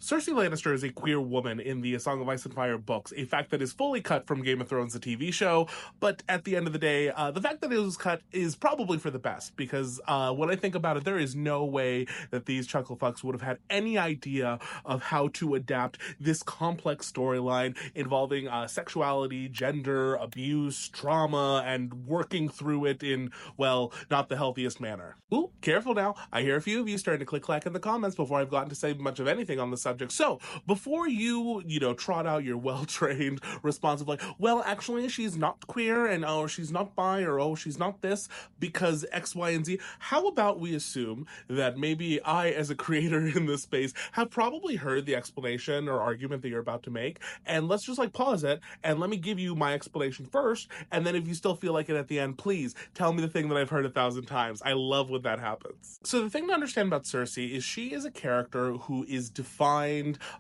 Cersei Lannister is a queer woman in the A Song of Ice and Fire books, a fact that is fully cut from Game of Thrones, the TV show, but at the end of the day, the fact that it was cut is probably for the best, because when I think about it, there is no way that these chucklefucks would have had any idea of how to adapt this complex storyline involving sexuality, gender, abuse, trauma, and working through it in, well, not the healthiest manner. Ooh, careful now. I hear a few of you starting to click-clack in the comments before I've gotten to say much of anything on the subject. So, before you trot out your well-trained response of like, well, actually, she's not queer, and oh, she's not bi, or oh, she's not this, because X, Y, and Z, how about we assume that maybe I, as a creator in this space, have probably heard the explanation or argument that you're about to make, and let's just like pause it, and let me give you my explanation first, and then if you still feel like it at the end, please tell me the thing that I've heard 1,000 times. I love when that happens. So the thing to understand about Cersei is she is a character who is defined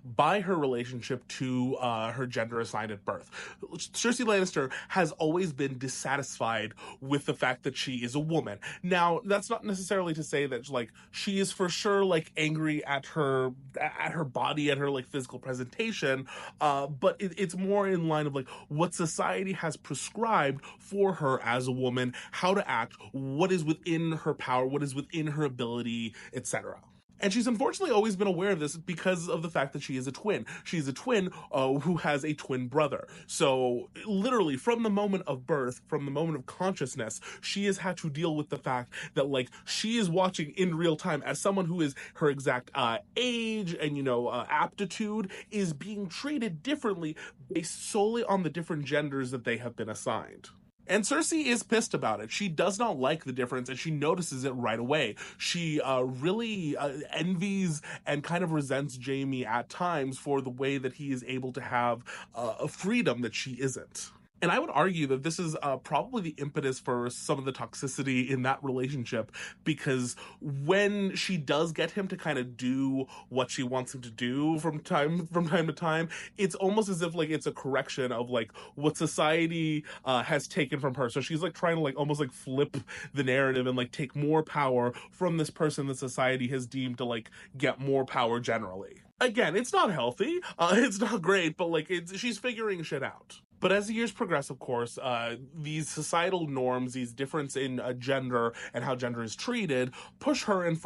by her relationship to her gender assigned at birth. Cersei Lannister has always been dissatisfied with the fact that she is a woman. Now, that's not necessarily to say that like she is for sure like angry at her body, at her like physical presentation, but it's more in line of like what society has prescribed for her as a woman, how to act, what is within her power, what is within her ability, etc. And she's unfortunately always been aware of this because of the fact that she is a twin. She's a twin who has a twin brother. So literally from the moment of birth, from the moment of consciousness, she has had to deal with the fact that like she is watching in real time as someone who is her exact age and, aptitude is being treated differently based solely on the different genders that they have been assigned. And Cersei is pissed about it. She does not like the difference, and she notices it right away. She really envies and kind of resents Jaime at times for the way that he is able to have a freedom that she isn't. And I would argue that this is probably the impetus for some of the toxicity in that relationship, because when she does get him to kind of do what she wants him to do from time to time, it's almost as if like it's a correction of like what society has taken from her. So she's like trying to like almost like flip the narrative and like take more power from this person that society has deemed to like get more power generally. Again, it's not healthy, it's not great, but like she's figuring shit out. But as the years progress, of course, these societal norms, these difference in gender and how gender is treated, push her and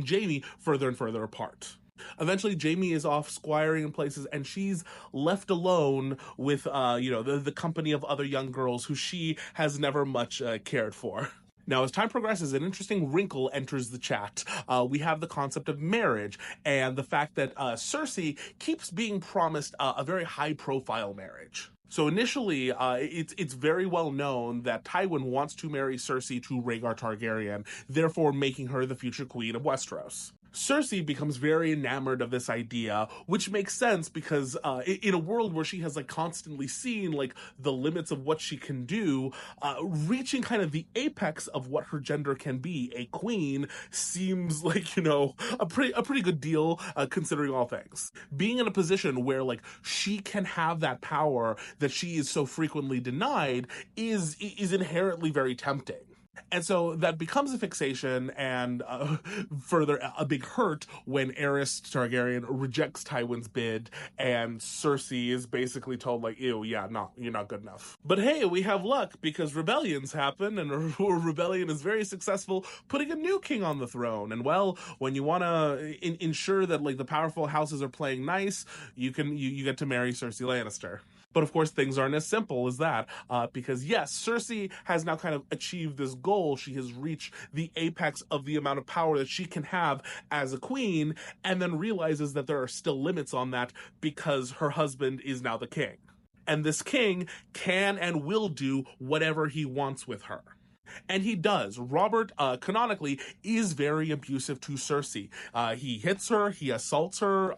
Jaime further and further apart. Eventually, Jaime is off squiring in places, and she's left alone with, the company of other young girls who she has never much cared for. Now, as time progresses, an interesting wrinkle enters the chat. We have the concept of marriage and the fact that Cersei keeps being promised a very high-profile marriage. So initially, it's very well known that Tywin wants to marry Cersei to Rhaegar Targaryen, therefore making her the future queen of Westeros. Cersei becomes very enamored of this idea, which makes sense because in a world where she has like constantly seen like the limits of what she can do, reaching kind of the apex of what her gender can be, a queen, seems like, a pretty good deal considering all things. Being in a position where like she can have that power that she is so frequently denied is inherently very tempting. And so that becomes a fixation and further a big hurt when Aerys Targaryen rejects Tywin's bid and Cersei is basically told like, ew, yeah, no, you're not good enough. But hey, we have luck because rebellions happen and a rebellion is very successful, putting a new king on the throne. And well, when you want to ensure that like the powerful houses are playing nice, you get to marry Cersei Lannister. But of course, things aren't as simple as that, because yes, Cersei has now kind of achieved this goal. She has reached the apex of the amount of power that she can have as a queen, and then realizes that there are still limits on that because her husband is now the king. And this king can and will do whatever he wants with her. And he does. Robert, canonically, is very abusive to Cersei. He hits her, he assaults her,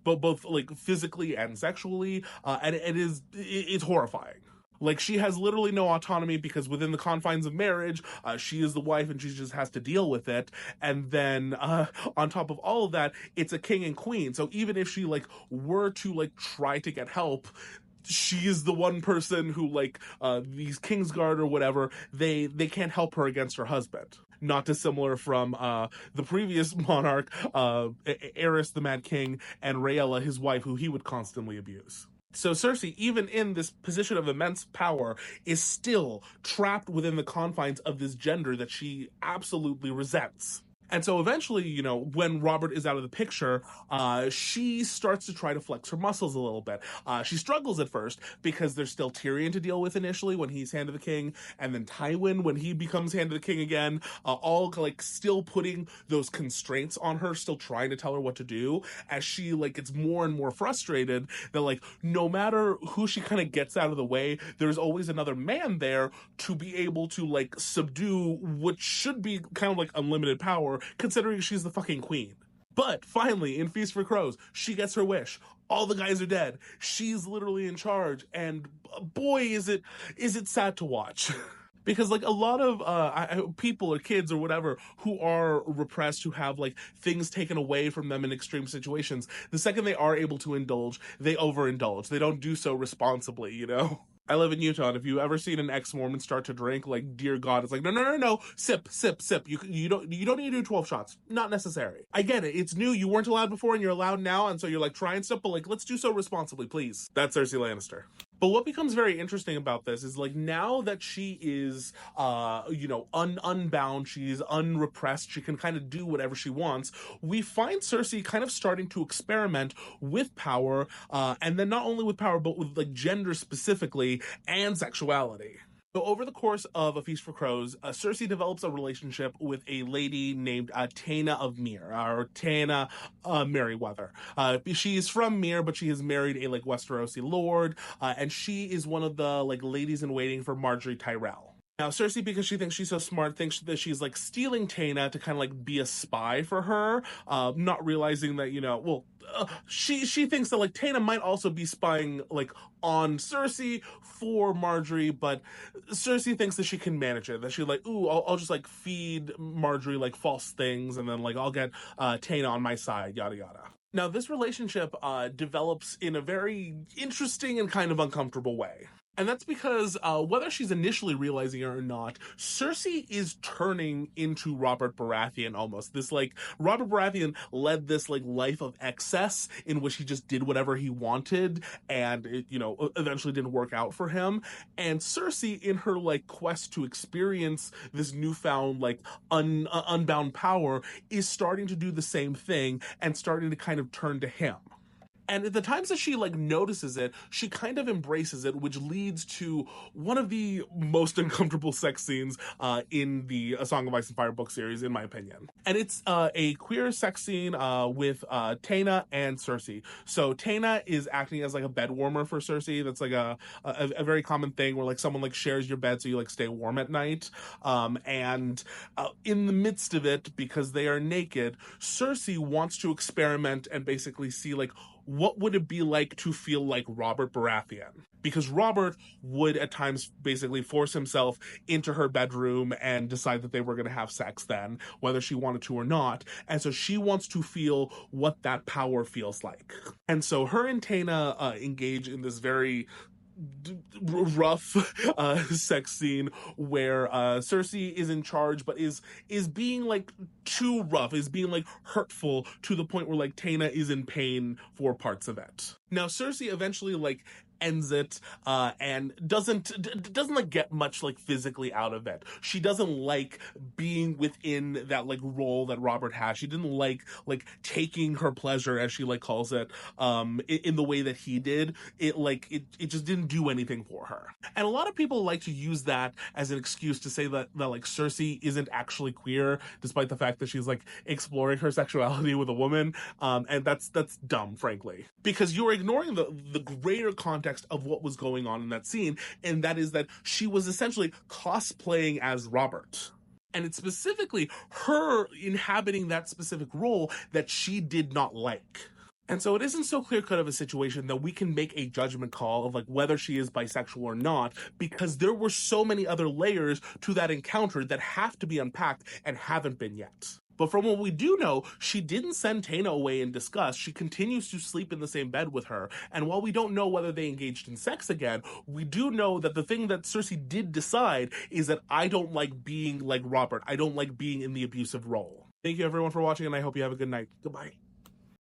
both like physically and sexually, and it's horrifying. Like, she has literally no autonomy because within the confines of marriage, she is the wife and she just has to deal with it. And then, on top of all of that, it's a king and queen. So even if she, were to, try to get help, she is the one person who, these Kingsguard or whatever, they can't help her against her husband. not dissimilar from the previous monarch, Aerys the Mad King, and Rhaella, his wife, who he would constantly abuse. So Cersei, even in this position of immense power, is still trapped within the confines of this gender that she absolutely resents. And so eventually, when Robert is out of the picture, she starts to try to flex her muscles a little bit. She struggles at first because there's still Tyrion to deal with initially when he's Hand of the King, and then Tywin when he becomes Hand of the King again, all like still putting those constraints on her, still trying to tell her what to do, as she like gets more and more frustrated that like no matter who she kind of gets out of the way, there's always another man there to be able to like subdue what should be kind of like unlimited power, considering she's the fucking queen. But finally, in Feast for Crows, she gets her wish. All the guys are dead. She's literally in charge, and boy, is it sad to watch. Because like a lot of people or kids or whatever who are repressed, who have like things taken away from them in extreme situations, the second they are able to indulge, they overindulge. They don't do so responsibly, I live in Utah, and if you ever seen an ex-Mormon start to drink, like, dear God, it's like, no, sip. You don't need to do 12 shots. Not necessary. I get it. It's new. You weren't allowed before, and you're allowed now, and so you're like trying stuff, but like, let's do so responsibly, please. That's Cersei Lannister. But what becomes very interesting about this is like now that she is, unbound, she's unrepressed, she can kind of do whatever she wants. We find Cersei kind of starting to experiment with power, and then not only with power, but with like gender specifically and sexuality. So over the course of A Feast for Crows, Cersei develops a relationship with a lady named Taena of Myr, or Taena Merryweather. She's from Myr, but she has married a like Westerosi lord, and she is one of the like ladies in waiting for Margaery Tyrell. Now, Cersei, because she thinks she's so smart, thinks that she's like stealing Taena to kind of like be a spy for her, not realizing that, she thinks that like Taena might also be spying like on Cersei for Margaery, but Cersei thinks that she can manage it, that she like, I'll just like feed Margaery like false things, and then like I'll get Taena on my side, yada yada. Now, this relationship develops in a very interesting and kind of uncomfortable way. And that's because whether she's initially realizing it or not, Cersei is turning into Robert Baratheon almost. This like Robert Baratheon led this like life of excess in which he just did whatever he wanted, and it, eventually didn't work out for him. And Cersei, in her like quest to experience this newfound like unbound power, is starting to do the same thing and starting to kind of turn to him. And at the times that she like notices it, she kind of embraces it, which leads to one of the most uncomfortable sex scenes in the A Song of Ice and Fire book series, in my opinion. And it's a queer sex scene with Taena and Cersei. So Taena is acting as like a bed warmer for Cersei. That's like a very common thing where like someone like shares your bed so you like stay warm at night. And in the midst of it, because they are naked, Cersei wants to experiment and basically see like, what would it be like to feel like Robert Baratheon? Because Robert would at times basically force himself into her bedroom and decide that they were going to have sex then, whether she wanted to or not. And so she wants to feel what that power feels like. And so her and Taena engage in this very rough sex scene where Cersei is in charge, but is being like too rough, is being like hurtful to the point where like Taena is in pain for parts of it. Now Cersei eventually like ends it and doesn't like get much like physically out of it. She doesn't like being within that like role that Robert has. She didn't like taking her pleasure, as she like calls it, in the way that he did. It just didn't do anything for her. And a lot of people like to use that as an excuse to say that like Cersei isn't actually queer, despite the fact that she's like exploring her sexuality with a woman. And that's dumb, frankly, because you're ignoring the greater context of what was going on in that scene, and that is that she was essentially cosplaying as Robert. And it's specifically her inhabiting that specific role that she did not like. And so it isn't so clear-cut of a situation that we can make a judgment call of like whether she is bisexual or not, because there were so many other layers to that encounter that have to be unpacked and haven't been yet. But from what we do know, she didn't send Taena away in disgust. She continues to sleep in the same bed with her. And while we don't know whether they engaged in sex again, we do know that the thing that Cersei did decide is that I don't like being like Robert. I don't like being in the abusive role. Thank you everyone for watching, and I hope you have a good night. Goodbye.